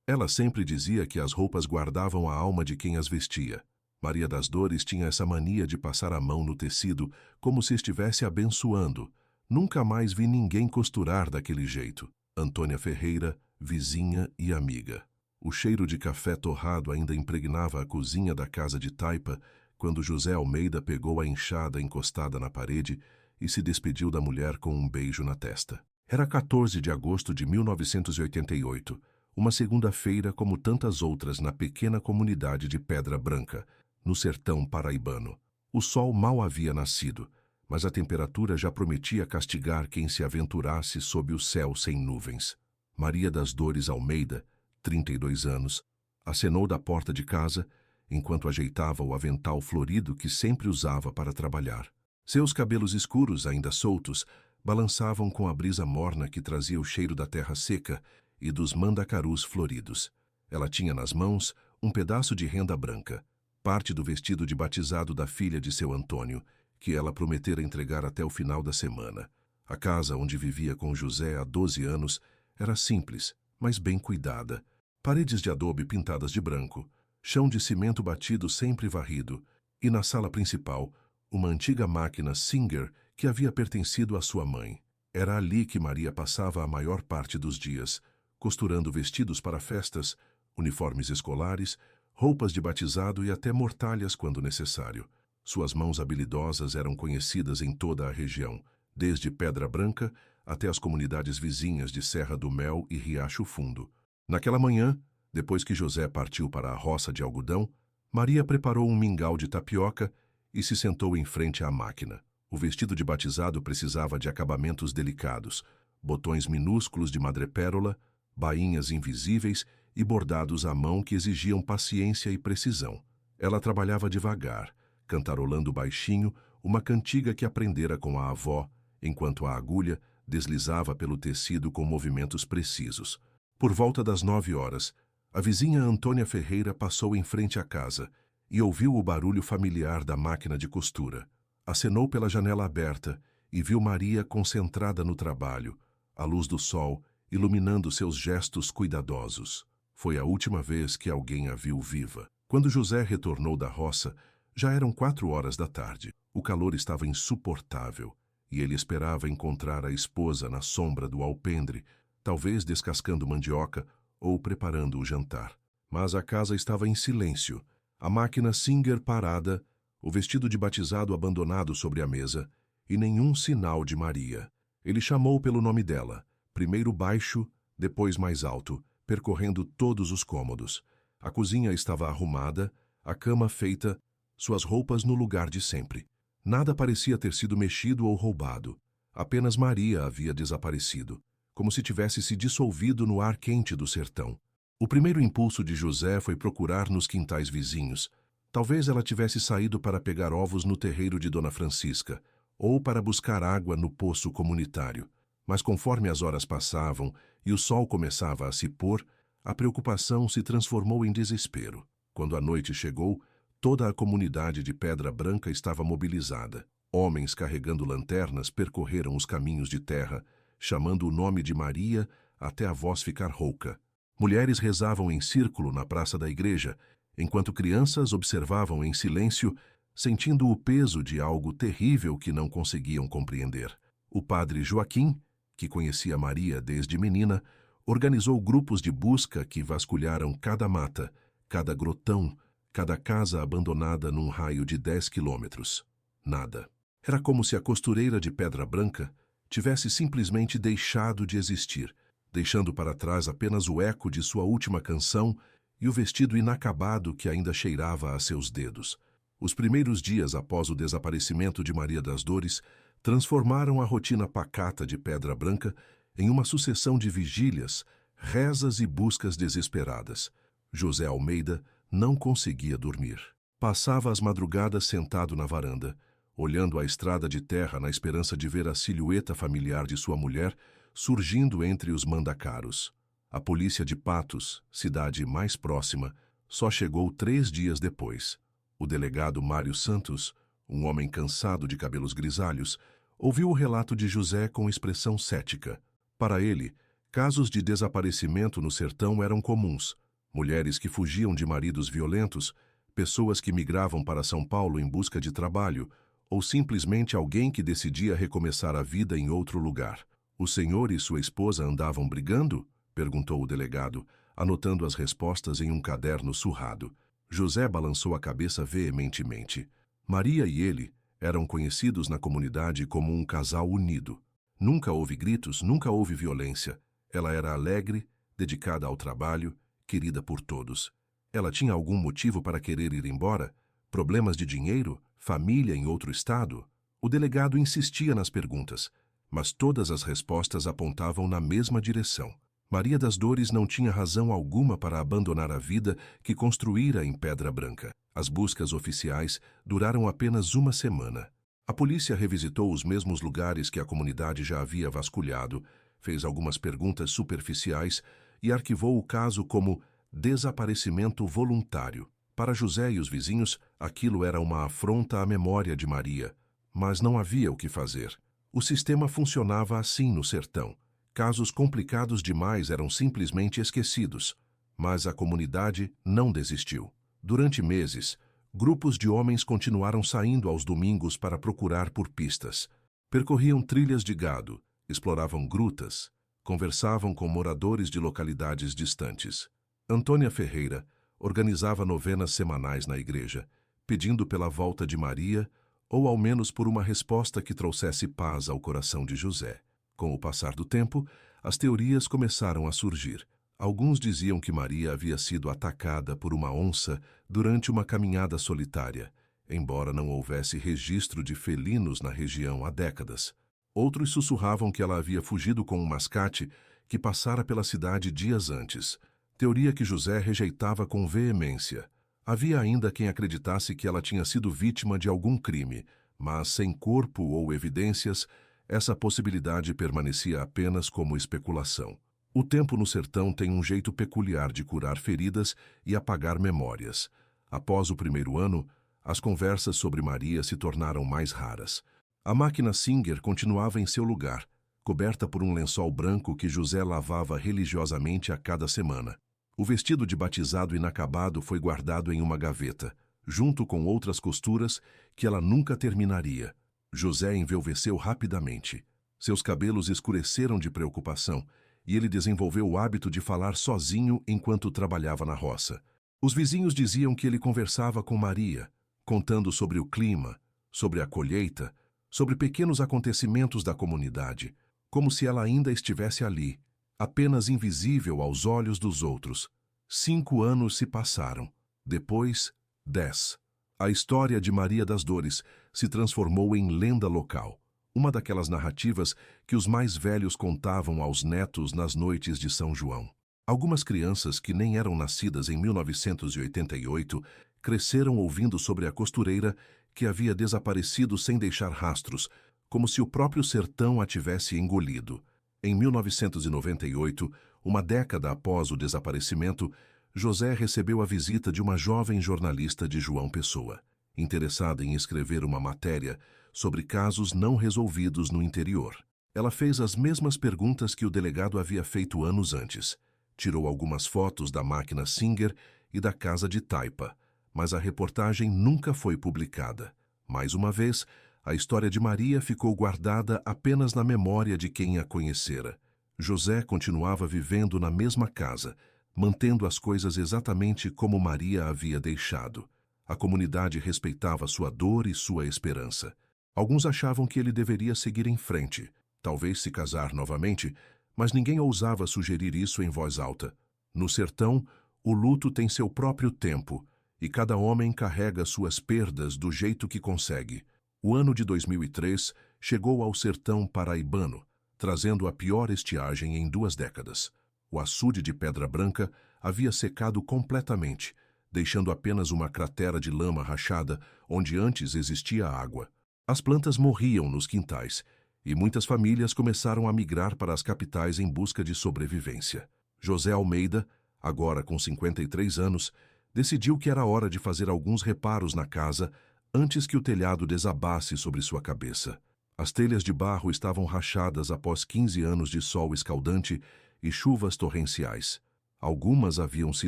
Ela sempre dizia que as roupas guardavam a alma de quem as vestia. Maria das Dores tinha essa mania de passar a mão no tecido como se estivesse abençoando. Nunca mais vi ninguém costurar daquele jeito. Antônia Ferreira, vizinha e amiga. O cheiro de café torrado ainda impregnava a cozinha da casa de Taipa quando José Almeida pegou a enxada encostada na parede e se despediu da mulher com um beijo na testa. Era 14 de agosto de 1988, uma segunda-feira como tantas outras na pequena comunidade de Pedra Branca, no sertão paraibano. O sol mal havia nascido, mas a temperatura já prometia castigar quem se aventurasse sob o céu sem nuvens. Maria das Dores Almeida, 32 anos, acenou da porta de casa enquanto ajeitava o avental florido que sempre usava para trabalhar. Seus cabelos escuros, ainda soltos, balançavam com a brisa morna que trazia o cheiro da terra seca e dos mandacarus floridos. Ela tinha nas mãos um pedaço de renda branca, parte do vestido de batizado da filha de seu Antônio, que ela prometera entregar até o final da semana. A casa onde vivia com José há 12 anos era simples, mas bem cuidada. Paredes de adobe pintadas de branco, chão de cimento batido sempre varrido, e na sala principal, uma antiga máquina Singer que havia pertencido à sua mãe. Era ali que Maria passava a maior parte dos dias, costurando vestidos para festas, uniformes escolares, roupas de batizado e até mortalhas quando necessário. Suas mãos habilidosas eram conhecidas em toda a região, desde Pedra Branca até as comunidades vizinhas de Serra do Mel e Riacho Fundo. Naquela manhã, depois que José partiu para a roça de algodão, Maria preparou um mingau de tapioca e se sentou em frente à máquina. O vestido de batizado precisava de acabamentos delicados, botões minúsculos de madrepérola, bainhas invisíveis e bordados à mão que exigiam paciência e precisão. Ela trabalhava devagar, cantarolando baixinho uma cantiga que aprendera com a avó, enquanto a agulha deslizava pelo tecido com movimentos precisos. Por volta das 9 horas, a vizinha Antônia Ferreira passou em frente à casa e ouviu o barulho familiar da máquina de costura. Acenou pela janela aberta e viu Maria concentrada no trabalho, a luz do sol iluminando seus gestos cuidadosos. Foi a última vez que alguém a viu viva. Quando José retornou da roça, já eram 4 horas da tarde. O calor estava insuportável e ele esperava encontrar a esposa na sombra do alpendre, talvez descascando mandioca ou preparando o jantar. Mas a casa estava em silêncio, a máquina Singer parada, o vestido de batizado abandonado sobre a mesa e nenhum sinal de Maria. Ele chamou pelo nome dela, primeiro baixo, depois mais alto, percorrendo todos os cômodos. A cozinha estava arrumada, a cama feita, suas roupas no lugar de sempre. Nada parecia ter sido mexido ou roubado. Apenas Maria havia desaparecido, como se tivesse se dissolvido no ar quente do sertão. O primeiro impulso de José foi procurar nos quintais vizinhos. Talvez ela tivesse saído para pegar ovos no terreiro de Dona Francisca, ou para buscar água no poço comunitário. Mas conforme as horas passavam e o sol começava a se pôr, a preocupação se transformou em desespero. Quando a noite chegou, toda a comunidade de Pedra Branca estava mobilizada. Homens carregando lanternas percorreram os caminhos de terra, chamando o nome de Maria até a voz ficar rouca. Mulheres rezavam em círculo na praça da igreja, enquanto crianças observavam em silêncio, sentindo o peso de algo terrível que não conseguiam compreender. O padre Joaquim, que conhecia Maria desde menina, organizou grupos de busca que vasculharam cada mata, cada grotão, cada casa abandonada num raio de 10 quilômetros. Nada. Era como se a costureira de Pedra Branca tivesse simplesmente deixado de existir, deixando para trás apenas o eco de sua última canção e o vestido inacabado que ainda cheirava a seus dedos. Os primeiros dias após o desaparecimento de Maria das Dores transformaram a rotina pacata de Pedra Branca em uma sucessão de vigílias, rezas e buscas desesperadas. José Almeida não conseguia dormir. Passava as madrugadas sentado na varanda, olhando a estrada de terra na esperança de ver a silhueta familiar de sua mulher surgindo entre os mandacaros. A polícia de Patos, cidade mais próxima, só chegou 3 dias depois. O delegado Mário Santos, um homem cansado de cabelos grisalhos, ouviu o relato de José com expressão cética. Para ele, Casos de desaparecimento no sertão eram comuns. Mulheres que fugiam de maridos violentos, pessoas que migravam para São Paulo em busca de trabalho, ou simplesmente alguém que decidia recomeçar a vida em outro lugar. O senhor e sua esposa andavam brigando? Perguntou o delegado, anotando as respostas em um caderno surrado. José balançou a cabeça veementemente. Maria e ele eram conhecidos na comunidade como um casal unido. Nunca houve gritos, nunca houve violência. Ela era alegre, dedicada ao trabalho, querida por todos. Ela tinha algum motivo para querer ir embora? Problemas de dinheiro? Família em outro estado? O delegado insistia nas perguntas, mas todas as respostas apontavam na mesma direção. Maria das Dores não tinha razão alguma para abandonar a vida que construíra em Pedra Branca. As buscas oficiais duraram apenas uma semana. A polícia revisitou os mesmos lugares que a comunidade já havia vasculhado, fez algumas perguntas superficiais e arquivou o caso como desaparecimento voluntário. Para José e os vizinhos, aquilo era uma afronta à memória de Maria, mas não havia o que fazer. O sistema funcionava assim no sertão. Casos complicados demais eram simplesmente esquecidos, mas a comunidade não desistiu. Durante meses, grupos de homens continuaram saindo aos domingos para procurar por pistas. Percorriam trilhas de gado, exploravam grutas, conversavam com moradores de localidades distantes. Antônia Ferreira organizava novenas semanais na igreja, pedindo pela volta de Maria ou ao menos por uma resposta que trouxesse paz ao coração de José. Com o passar do tempo, as teorias começaram a surgir. Alguns diziam que Maria havia sido atacada por uma onça durante uma caminhada solitária, embora não houvesse registro de felinos na região há décadas. Outros sussurravam que ela havia fugido com um mascate que passara pela cidade dias antes, teoria que José rejeitava com veemência. Havia ainda quem acreditasse que ela tinha sido vítima de algum crime, mas sem corpo ou evidências, essa possibilidade permanecia apenas como especulação. O tempo no sertão tem um jeito peculiar de curar feridas e apagar memórias. Após o primeiro ano, as conversas sobre Maria se tornaram mais raras. A máquina Singer continuava em seu lugar, coberta por um lençol branco que José lavava religiosamente a cada semana. O vestido de batizado inacabado foi guardado em uma gaveta, junto com outras costuras que ela nunca terminaria. José envelheceu rapidamente. Seus cabelos escureceram de preocupação e ele desenvolveu o hábito de falar sozinho enquanto trabalhava na roça. Os vizinhos diziam que ele conversava com Maria, contando sobre o clima, sobre a colheita, sobre pequenos acontecimentos da comunidade, como se ela ainda estivesse ali, apenas invisível aos olhos dos outros. 5 anos se passaram. Depois, 10. A história de Maria das Dores se transformou em lenda local, uma daquelas narrativas que os mais velhos contavam aos netos nas noites de São João. Algumas crianças que nem eram nascidas em 1988 cresceram ouvindo sobre a costureira que havia desaparecido sem deixar rastros, como se o próprio sertão a tivesse engolido. Em 1998, uma década após o desaparecimento, José recebeu a visita de uma jovem jornalista de João Pessoa, interessada em escrever uma matéria sobre casos não resolvidos no interior. Ela fez as mesmas perguntas que o delegado havia feito anos antes. Tirou algumas fotos da máquina Singer e da casa de taipa, mas a reportagem nunca foi publicada. Mais uma vez, a história de Maria ficou guardada apenas na memória de quem a conhecera. José continuava vivendo na mesma casa, mantendo as coisas exatamente como Maria havia deixado. A comunidade respeitava sua dor e sua esperança. Alguns achavam que ele deveria seguir em frente, talvez se casar novamente, mas ninguém ousava sugerir isso em voz alta. No sertão, o luto tem seu próprio tempo, e cada homem carrega suas perdas do jeito que consegue. O ano de 2003 chegou ao sertão paraibano, trazendo a pior estiagem em 2 décadas. O açude de Pedra Branca havia secado completamente, deixando apenas uma cratera de lama rachada onde antes existia água. As plantas morriam nos quintais, e muitas famílias começaram a migrar para as capitais em busca de sobrevivência. José Almeida, agora com 53 anos, decidiu que era hora de fazer alguns reparos na casa antes que o telhado desabasse sobre sua cabeça. As telhas de barro estavam rachadas após 15 anos de sol escaldante e chuvas torrenciais. Algumas haviam se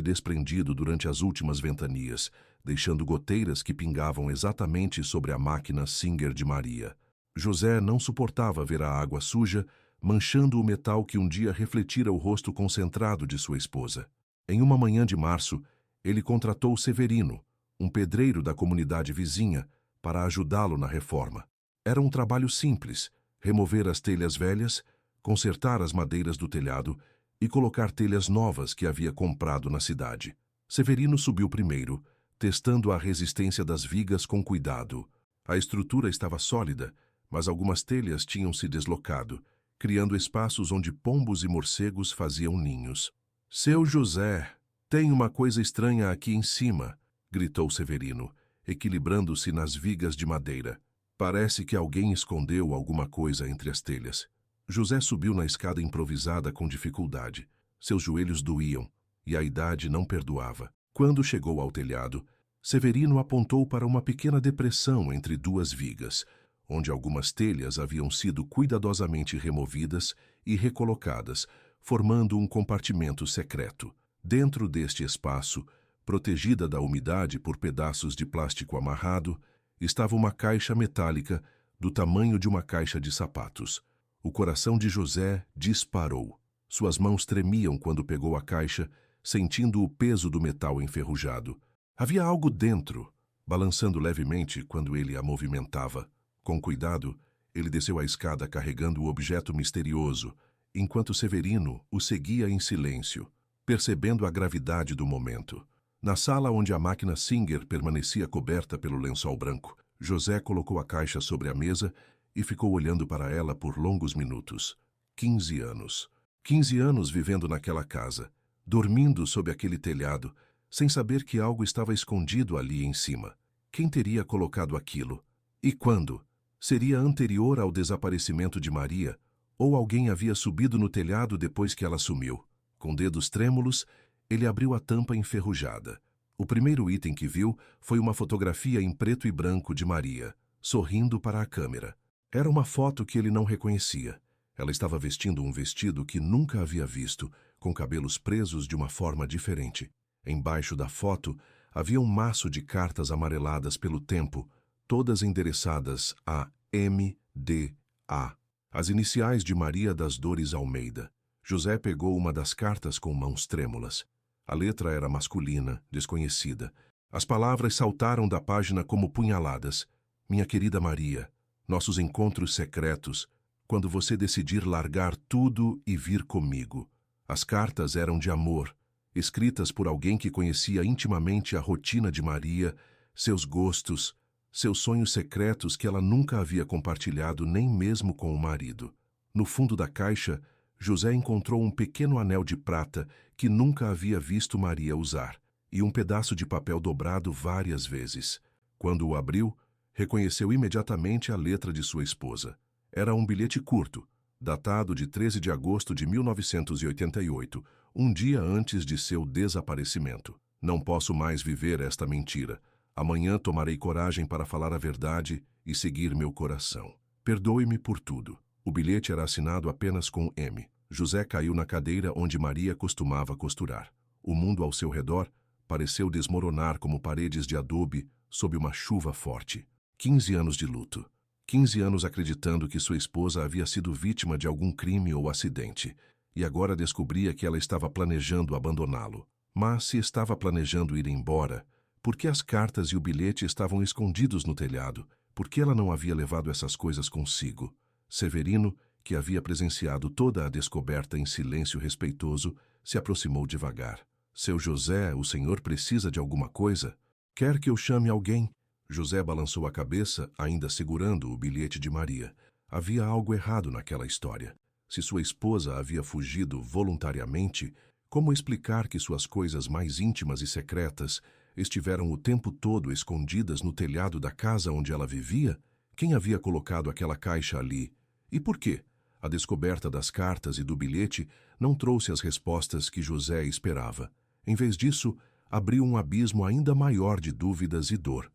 desprendido durante as últimas ventanias, deixando goteiras que pingavam exatamente sobre a máquina Singer de Maria. José não suportava ver a água suja, manchando o metal que um dia refletira o rosto concentrado de sua esposa. Em uma manhã de março, ele contratou Severino, um pedreiro da comunidade vizinha, para ajudá-lo na reforma. Era um trabalho simples: remover as telhas velhas, consertar as madeiras do telhado e colocar telhas novas que havia comprado na cidade. Severino subiu primeiro, testando a resistência das vigas com cuidado. A estrutura estava sólida, mas algumas telhas tinham se deslocado, criando espaços onde pombos e morcegos faziam ninhos. "Seu José, tem uma coisa estranha aqui em cima", gritou Severino, equilibrando-se nas vigas de madeira. "Parece que alguém escondeu alguma coisa entre as telhas." José subiu na escada improvisada com dificuldade. Seus joelhos doíam e a idade não perdoava. Quando chegou ao telhado, Severino apontou para uma pequena depressão entre duas vigas, onde algumas telhas haviam sido cuidadosamente removidas e recolocadas, formando um compartimento secreto. Dentro deste espaço, protegida da umidade por pedaços de plástico amarrado, estava uma caixa metálica do tamanho de uma caixa de sapatos. O coração de José disparou. Suas mãos tremiam quando pegou a caixa, sentindo o peso do metal enferrujado. Havia algo dentro, balançando levemente quando ele a movimentava. Com cuidado, ele desceu a escada carregando o objeto misterioso, enquanto Severino o seguia em silêncio, percebendo a gravidade do momento. Na sala onde a máquina Singer permanecia coberta pelo lençol branco, José colocou a caixa sobre a mesa e ficou olhando para ela por longos minutos. 15 anos. 15 anos vivendo naquela casa, dormindo sob aquele telhado, sem saber que algo estava escondido ali em cima. Quem teria colocado aquilo? E quando? Seria anterior ao desaparecimento de Maria, ou alguém havia subido no telhado depois que ela sumiu? Com dedos trêmulos, ele abriu a tampa enferrujada. O primeiro item que viu foi uma fotografia em preto e branco de Maria, sorrindo para a câmera. Era uma foto que ele não reconhecia. Ela estava vestindo um vestido que nunca havia visto, com cabelos presos de uma forma diferente. Embaixo da foto havia um maço de cartas amareladas pelo tempo, todas endereçadas a M.D.A., as iniciais de Maria das Dores Almeida. José pegou uma das cartas com mãos trêmulas. A letra era masculina, desconhecida. As palavras saltaram da página como punhaladas. "Minha querida Maria, nossos encontros secretos, quando você decidir largar tudo e vir comigo." As cartas eram de amor, escritas por alguém que conhecia intimamente a rotina de Maria, seus gostos, seus sonhos secretos que ela nunca havia compartilhado nem mesmo com o marido. No fundo da caixa, José encontrou um pequeno anel de prata que nunca havia visto Maria usar, e um pedaço de papel dobrado várias vezes. Quando o abriu, reconheceu imediatamente a letra de sua esposa. Era um bilhete curto, datado de 13 de agosto de 1988, um dia antes de seu desaparecimento. "Não posso mais viver esta mentira. Amanhã tomarei coragem para falar a verdade e seguir meu coração. Perdoe-me por tudo." O bilhete era assinado apenas com M. José caiu na cadeira onde Maria costumava costurar. O mundo ao seu redor pareceu desmoronar como paredes de adobe sob uma chuva forte. 15 anos de luto. 15 anos acreditando que sua esposa havia sido vítima de algum crime ou acidente, e agora descobria que ela estava planejando abandoná-lo. Mas se estava planejando ir embora, por que as cartas e o bilhete estavam escondidos no telhado? Por que ela não havia levado essas coisas consigo? Severino, que havia presenciado toda a descoberta em silêncio respeitoso, se aproximou devagar. "Seu José, o senhor precisa de alguma coisa? Quer que eu chame alguém?" José balançou a cabeça, ainda segurando o bilhete de Maria. Havia algo errado naquela história. Se sua esposa havia fugido voluntariamente, como explicar que suas coisas mais íntimas e secretas estiveram o tempo todo escondidas no telhado da casa onde ela vivia? Quem havia colocado aquela caixa ali? E por quê? A descoberta das cartas e do bilhete não trouxe as respostas que José esperava. Em vez disso, abriu um abismo ainda maior de dúvidas e dor.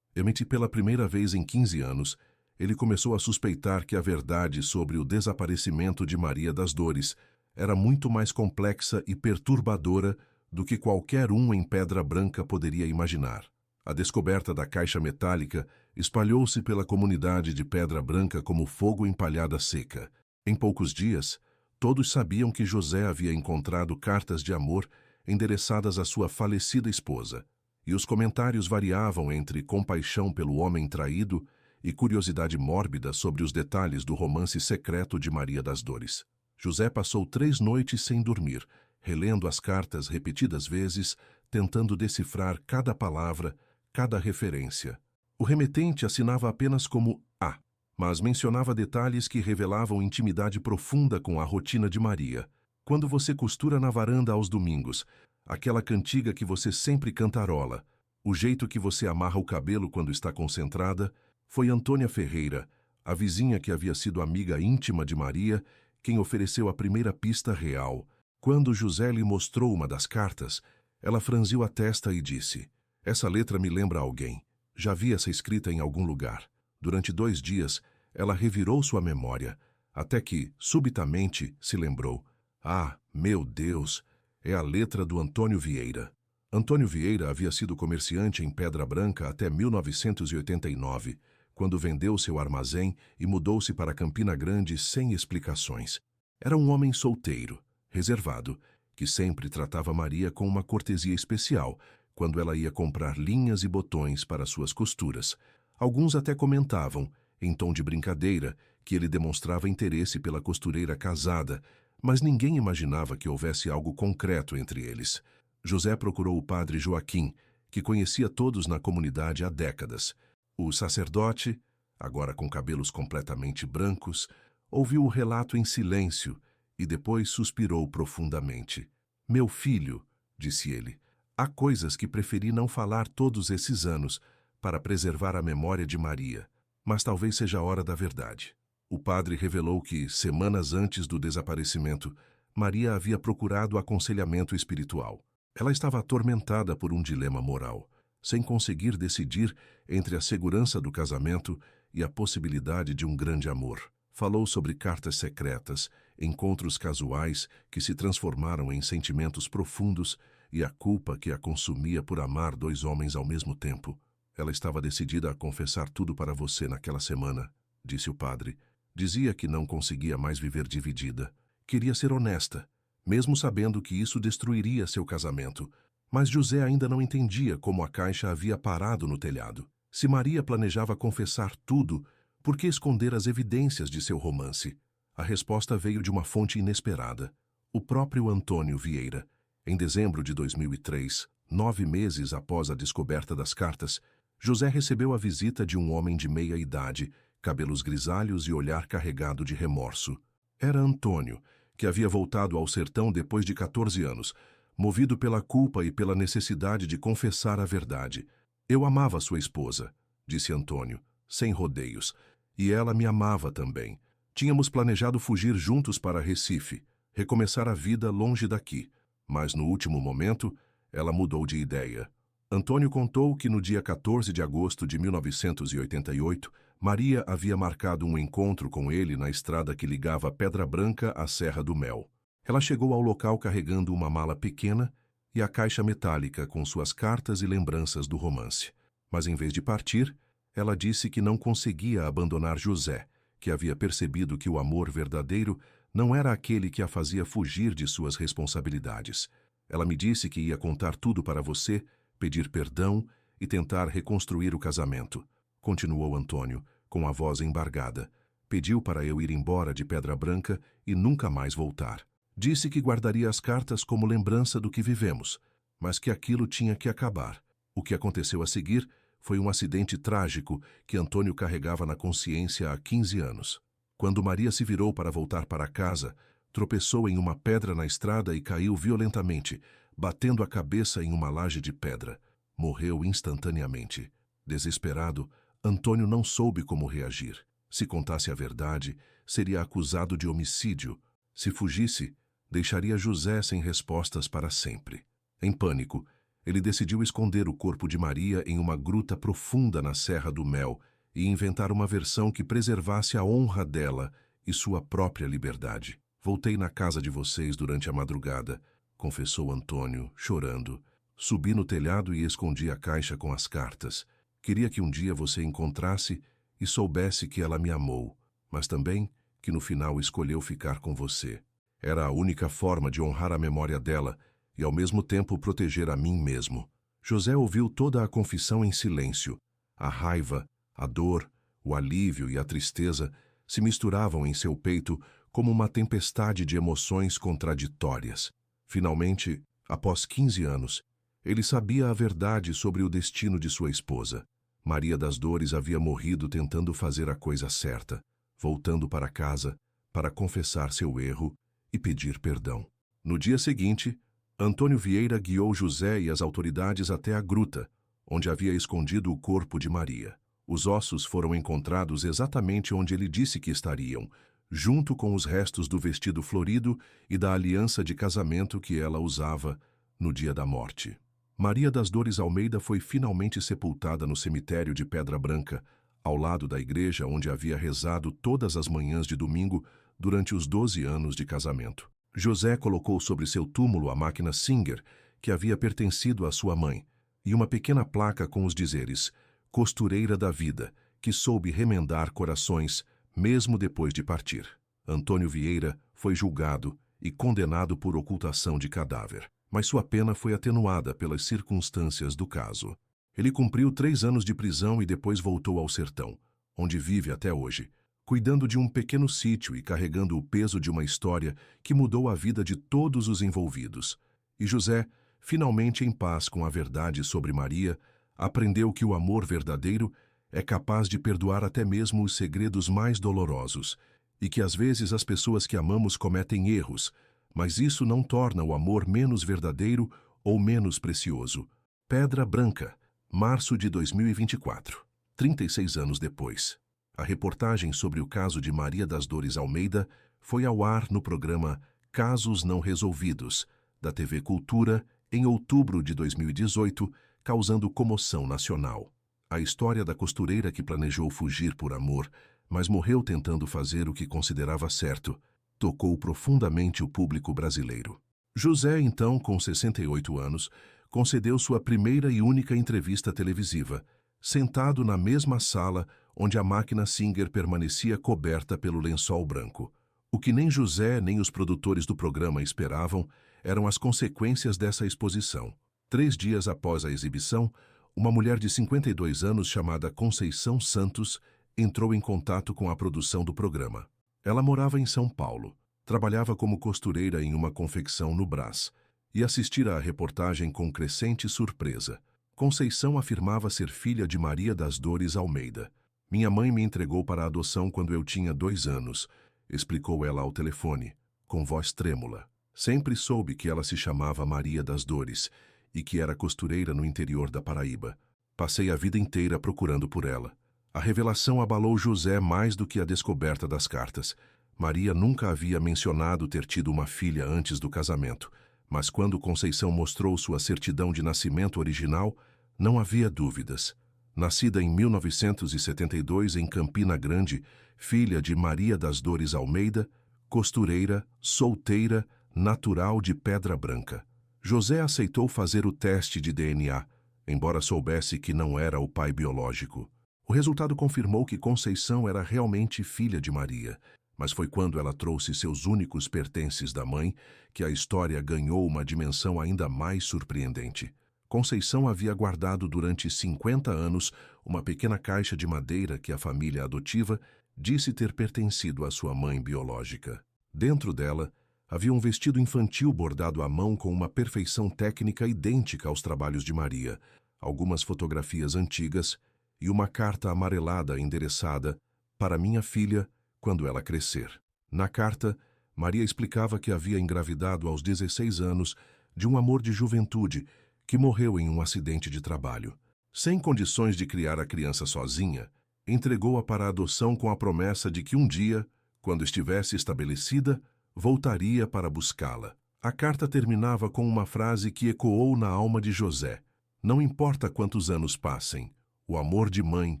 Pela primeira vez em 15 anos, ele começou a suspeitar que a verdade sobre o desaparecimento de Maria das Dores era muito mais complexa e perturbadora do que qualquer um em Pedra Branca poderia imaginar. A descoberta da caixa metálica espalhou-se pela comunidade de Pedra Branca como fogo em palhada seca. Em poucos dias, todos sabiam que José havia encontrado cartas de amor endereçadas à sua falecida esposa, e os comentários variavam entre compaixão pelo homem traído e curiosidade mórbida sobre os detalhes do romance secreto de Maria das Dores. José passou 3 noites sem dormir, relendo as cartas repetidas vezes, tentando decifrar cada palavra, cada referência. O remetente assinava apenas como A, mas mencionava detalhes que revelavam intimidade profunda com a rotina de Maria. Quando você costura na varanda aos domingos, aquela cantiga que você sempre cantarola, o jeito que você amarra o cabelo quando está concentrada, foi Antônia Ferreira, a vizinha que havia sido amiga íntima de Maria, quem ofereceu a primeira pista real. Quando José lhe mostrou uma das cartas, ela franziu a testa e disse: "Essa letra me lembra alguém. Já vi essa escrita em algum lugar." Durante 2 dias, ela revirou sua memória, até que, subitamente, se lembrou. Ah, meu Deus! É a letra do Antônio Vieira. Antônio Vieira havia sido comerciante em Pedra Branca até 1989, quando vendeu seu armazém e mudou-se para Campina Grande sem explicações. Era um homem solteiro, reservado, que sempre tratava Maria com uma cortesia especial quando ela ia comprar linhas e botões para suas costuras. Alguns até comentavam, em tom de brincadeira, que ele demonstrava interesse pela costureira casada, mas ninguém imaginava que houvesse algo concreto entre eles. José procurou o padre Joaquim, que conhecia todos na comunidade há décadas. O sacerdote, agora com cabelos completamente brancos, ouviu o relato em silêncio e depois suspirou profundamente. "Meu filho", disse ele, "há coisas que preferi não falar todos esses anos para preservar a memória de Maria, mas talvez seja a hora da verdade." O padre revelou que, semanas antes do desaparecimento, Maria havia procurado aconselhamento espiritual. Ela estava atormentada por um dilema moral, sem conseguir decidir entre a segurança do casamento e a possibilidade de um grande amor. Falou sobre cartas secretas, encontros casuais que se transformaram em sentimentos profundos e a culpa que a consumia por amar 2 homens ao mesmo tempo. "Ela estava decidida a confessar tudo para você naquela semana", disse o padre. "Dizia que não conseguia mais viver dividida. Queria ser honesta, mesmo sabendo que isso destruiria seu casamento. Mas José ainda não entendia como a caixa havia parado no telhado. Se Maria planejava confessar tudo, por que esconder as evidências de seu romance? A resposta veio de uma fonte inesperada. O próprio Antônio Vieira. Em dezembro de 2003, 9 meses após a descoberta das cartas, José recebeu a visita de um homem de meia idade, cabelos grisalhos e olhar carregado de remorso. Era Antônio, que havia voltado ao sertão depois de 14 anos, movido pela culpa e pela necessidade de confessar a verdade. "Eu amava sua esposa", disse Antônio, sem rodeios, "e ela me amava também. Tínhamos planejado fugir juntos para Recife, recomeçar a vida longe daqui, mas no último momento ela mudou de ideia." Antônio contou que no dia 14 de agosto de 1988, Maria havia marcado um encontro com ele na estrada que ligava Pedra Branca à Serra do Mel. Ela chegou ao local carregando uma mala pequena e a caixa metálica com suas cartas e lembranças do romance. Mas em vez de partir, ela disse que não conseguia abandonar José, que havia percebido que o amor verdadeiro não era aquele que a fazia fugir de suas responsabilidades. "Ela me disse que ia contar tudo para você, pedir perdão e tentar reconstruir o casamento", continuou Antônio, com a voz embargada. "Pediu para eu ir embora de Pedra Branca e nunca mais voltar. Disse que guardaria as cartas como lembrança do que vivemos, mas que aquilo tinha que acabar. O que aconteceu a seguir foi um acidente trágico que Antônio carregava na consciência há 15 anos. Quando Maria se virou para voltar para casa, tropeçou em uma pedra na estrada e caiu violentamente, batendo a cabeça em uma laje de pedra. Morreu instantaneamente. Desesperado, Antônio não soube como reagir. Se contasse a verdade, seria acusado de homicídio. Se fugisse, deixaria José sem respostas para sempre. Em pânico, ele decidiu esconder o corpo de Maria em uma gruta profunda na Serra do Mel e inventar uma versão que preservasse a honra dela e sua própria liberdade. Voltei na casa de vocês durante a madrugada, confessou Antônio, chorando. Subi no telhado e escondi a caixa com as cartas. Queria que um dia você encontrasse e soubesse que ela me amou, mas também que no final escolheu ficar com você. Era a única forma de honrar a memória dela e ao mesmo tempo proteger a mim mesmo. José ouviu toda a confissão em silêncio. A raiva, a dor, o alívio e a tristeza se misturavam em seu peito como uma tempestade de emoções contraditórias. Finalmente, após 15 anos, ele sabia a verdade sobre o destino de sua esposa. Maria das Dores havia morrido tentando fazer a coisa certa, voltando para casa para confessar seu erro e pedir perdão. No dia seguinte, Antônio Vieira guiou José e as autoridades até a gruta, onde havia escondido o corpo de Maria. Os ossos foram encontrados exatamente onde ele disse que estariam, junto com os restos do vestido florido e da aliança de casamento que ela usava no dia da morte. Maria das Dores Almeida foi finalmente sepultada no cemitério de Pedra Branca, ao lado da igreja onde havia rezado todas as manhãs de domingo durante os 12 anos de casamento. José colocou sobre seu túmulo a máquina Singer, que havia pertencido à sua mãe, e uma pequena placa com os dizeres: costureira da vida, que soube remendar corações, mesmo depois de partir. Antônio Vieira foi julgado e condenado por ocultação de cadáver, mas sua pena foi atenuada pelas circunstâncias do caso. Ele cumpriu 3 anos de prisão e depois voltou ao sertão, onde vive até hoje, cuidando de um pequeno sítio e carregando o peso de uma história que mudou a vida de todos os envolvidos. E José, finalmente em paz com a verdade sobre Maria, aprendeu que o amor verdadeiro é capaz de perdoar até mesmo os segredos mais dolorosos, e que às vezes as pessoas que amamos cometem erros, mas isso não torna o amor menos verdadeiro ou menos precioso. Pedra Branca, março de 2024, 36 anos depois. A reportagem sobre o caso de Maria das Dores Almeida foi ao ar no programa Casos Não Resolvidos, da TV Cultura, em outubro de 2018, causando comoção nacional. A história da costureira que planejou fugir por amor, mas morreu tentando fazer o que considerava certo, tocou profundamente o público brasileiro. José, então, com 68 anos, concedeu sua primeira e única entrevista televisiva, sentado na mesma sala onde a máquina Singer permanecia coberta pelo lençol branco. O que nem José nem os produtores do programa esperavam eram as consequências dessa exposição. 3 dias após a exibição, uma mulher de 52 anos chamada Conceição Santos entrou em contato com a produção do programa. Ela morava em São Paulo, trabalhava como costureira em uma confecção no Brás e assistira à reportagem com crescente surpresa. Conceição afirmava ser filha de Maria das Dores Almeida. Minha mãe me entregou para a adoção quando eu tinha 2 anos, explicou ela ao telefone, com voz trêmula. Sempre soube que ela se chamava Maria das Dores e que era costureira no interior da Paraíba. Passei a vida inteira procurando por ela. A revelação abalou José mais do que a descoberta das cartas. Maria nunca havia mencionado ter tido uma filha antes do casamento, mas quando Conceição mostrou sua certidão de nascimento original, não havia dúvidas. Nascida em 1972 em Campina Grande, filha de Maria das Dores Almeida, costureira, solteira, natural de Pedra Branca. José aceitou fazer o teste de DNA, embora soubesse que não era o pai biológico. O resultado confirmou que Conceição era realmente filha de Maria, mas foi quando ela trouxe seus únicos pertences da mãe que a história ganhou uma dimensão ainda mais surpreendente. Conceição havia guardado durante 50 anos uma pequena caixa de madeira que a família adotiva disse ter pertencido à sua mãe biológica. Dentro dela, havia um vestido infantil bordado à mão com uma perfeição técnica idêntica aos trabalhos de Maria, algumas fotografias antigas e uma carta amarelada endereçada para minha filha quando ela crescer. Na carta, Maria explicava que havia engravidado aos 16 anos de um amor de juventude que morreu em um acidente de trabalho. Sem condições de criar a criança sozinha, entregou-a para a adoção com a promessa de que um dia, quando estivesse estabelecida, voltaria para buscá-la. A carta terminava com uma frase que ecoou na alma de José: não importa quantos anos passem, o amor de mãe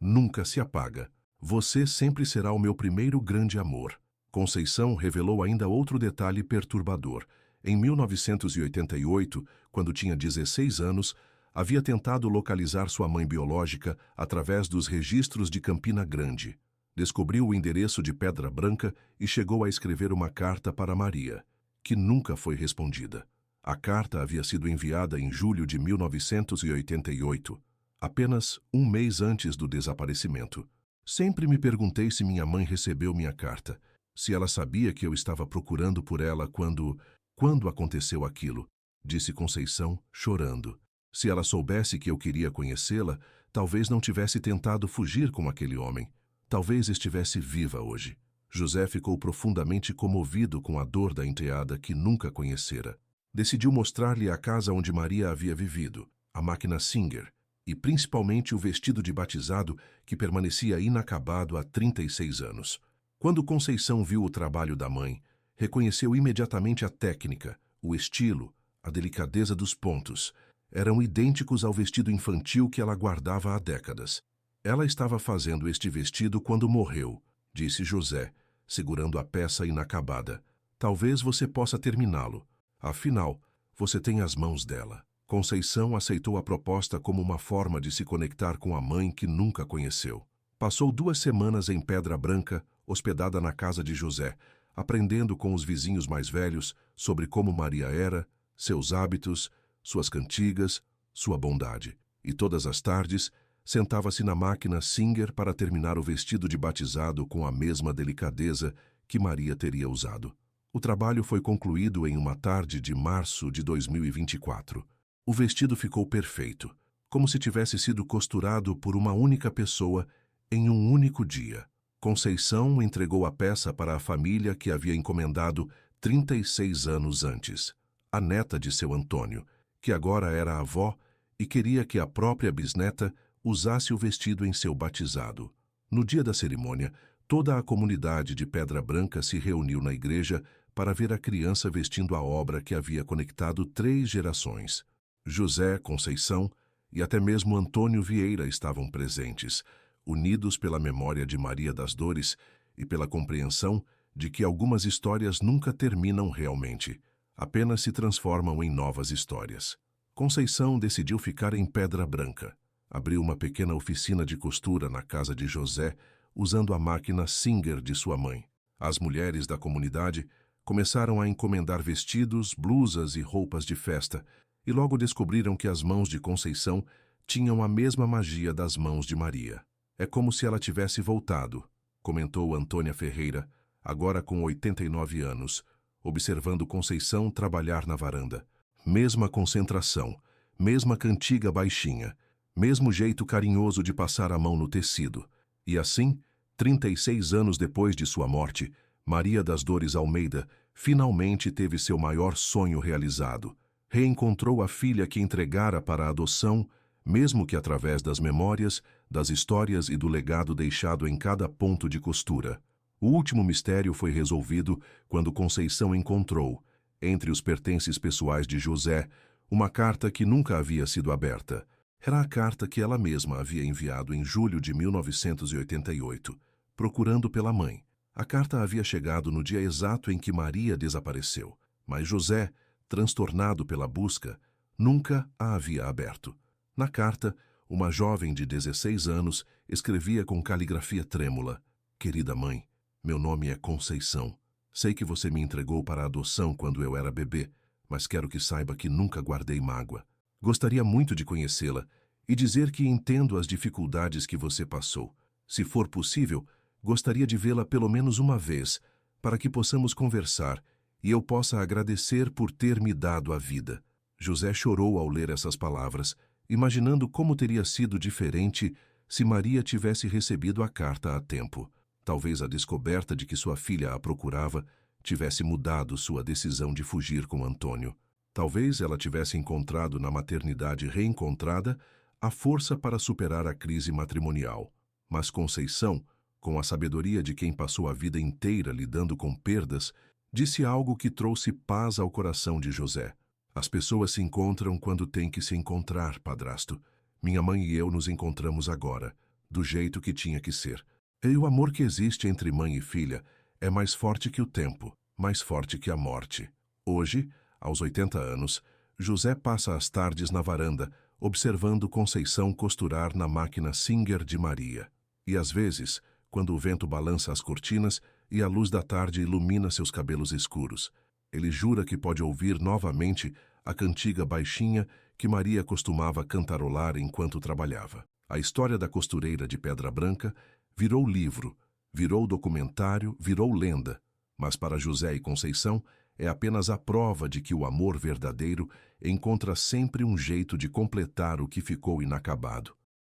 nunca se apaga. Você sempre será o meu primeiro grande amor. Conceição revelou ainda outro detalhe perturbador. Em 1988, quando tinha 16 anos, havia tentado localizar sua mãe biológica através dos registros de Campina Grande. Descobriu o endereço de Pedra Branca e chegou a escrever uma carta para Maria, que nunca foi respondida. A carta havia sido enviada em julho de 1988, apenas um mês antes do desaparecimento. Sempre me perguntei se minha mãe recebeu minha carta, se ela sabia que eu estava procurando por ela quando aconteceu aquilo, disse Conceição, chorando. Se ela soubesse que eu queria conhecê-la, talvez não tivesse tentado fugir com aquele homem. Talvez estivesse viva hoje. José ficou profundamente comovido com a dor da enteada que nunca conhecera. Decidiu mostrar-lhe a casa onde Maria havia vivido, a máquina Singer, e principalmente o vestido de batizado que permanecia inacabado há 36 anos. Quando Conceição viu o trabalho da mãe, reconheceu imediatamente a técnica, o estilo, a delicadeza dos pontos. Eram idênticos ao vestido infantil que ela guardava há décadas. Ela estava fazendo este vestido quando morreu, disse José, segurando a peça inacabada. Talvez você possa terminá-lo. Afinal, você tem as mãos dela. Conceição aceitou a proposta como uma forma de se conectar com a mãe que nunca conheceu. Passou 2 semanas em Pedra Branca, hospedada na casa de José, aprendendo com os vizinhos mais velhos sobre como Maria era, seus hábitos, suas cantigas, sua bondade. E todas as tardes, sentava-se na máquina Singer para terminar o vestido de batizado com a mesma delicadeza que Maria teria usado. O trabalho foi concluído em uma tarde de março de 2024. O vestido ficou perfeito, como se tivesse sido costurado por uma única pessoa em um único dia. Conceição entregou a peça para a família que havia encomendado 36 anos antes, a neta de seu Antônio, que agora era avó e queria que a própria bisneta usasse o vestido em seu batizado. No dia da cerimônia, toda a comunidade de Pedra Branca se reuniu na igreja para ver a criança vestindo a obra que havia conectado 3 gerações. José, Conceição e até mesmo Antônio Vieira estavam presentes, unidos pela memória de Maria das Dores e pela compreensão de que algumas histórias nunca terminam realmente, apenas se transformam em novas histórias. Conceição decidiu ficar em Pedra Branca. Abriu uma pequena oficina de costura na casa de José, usando a máquina Singer de sua mãe. As mulheres da comunidade começaram a encomendar vestidos, blusas e roupas de festa, e logo descobriram que as mãos de Conceição tinham a mesma magia das mãos de Maria. É como se ela tivesse voltado, comentou Antônia Ferreira, agora com 89 anos, observando Conceição trabalhar na varanda. Mesma concentração, mesma cantiga baixinha, mesmo jeito carinhoso de passar a mão no tecido. E assim, 36 anos depois de sua morte, Maria das Dores Almeida finalmente teve seu maior sonho realizado. Reencontrou a filha que entregara para a adoção, mesmo que através das memórias, das histórias e do legado deixado em cada ponto de costura. O último mistério foi resolvido quando Conceição encontrou, entre os pertences pessoais de José, uma carta que nunca havia sido aberta. Era a carta que ela mesma havia enviado em julho de 1988, procurando pela mãe. A carta havia chegado no dia exato em que Maria desapareceu, mas José, transtornado pela busca, nunca a havia aberto. Na carta, uma jovem de 16 anos escrevia com caligrafia trêmula: "Querida mãe, meu nome é Conceição. Sei que você me entregou para a adoção quando eu era bebê, mas quero que saiba que nunca guardei mágoa. Gostaria muito de conhecê-la e dizer que entendo as dificuldades que você passou. Se for possível, gostaria de vê-la pelo menos uma vez, para que possamos conversar e eu possa agradecer por ter me dado a vida." José chorou ao ler essas palavras, imaginando como teria sido diferente se Maria tivesse recebido a carta a tempo. Talvez a descoberta de que sua filha a procurava tivesse mudado sua decisão de fugir com Antônio. Talvez ela tivesse encontrado na maternidade reencontrada a força para superar a crise matrimonial. Mas Conceição, com a sabedoria de quem passou a vida inteira lidando com perdas, disse algo que trouxe paz ao coração de José. "As pessoas se encontram quando têm que se encontrar, padrasto. Minha mãe e eu nos encontramos agora, do jeito que tinha que ser. E o amor que existe entre mãe e filha é mais forte que o tempo, mais forte que a morte. Hoje, aos 80 anos, José passa as tardes na varanda, observando Conceição costurar na máquina Singer de Maria. E às vezes, quando o vento balança as cortinas e a luz da tarde ilumina seus cabelos escuros, ele jura que pode ouvir novamente a cantiga baixinha que Maria costumava cantarolar enquanto trabalhava. A história da costureira de Pedra Branca virou livro, virou documentário, virou lenda, mas para José e Conceição é apenas a prova de que o amor verdadeiro encontra sempre um jeito de completar o que ficou inacabado.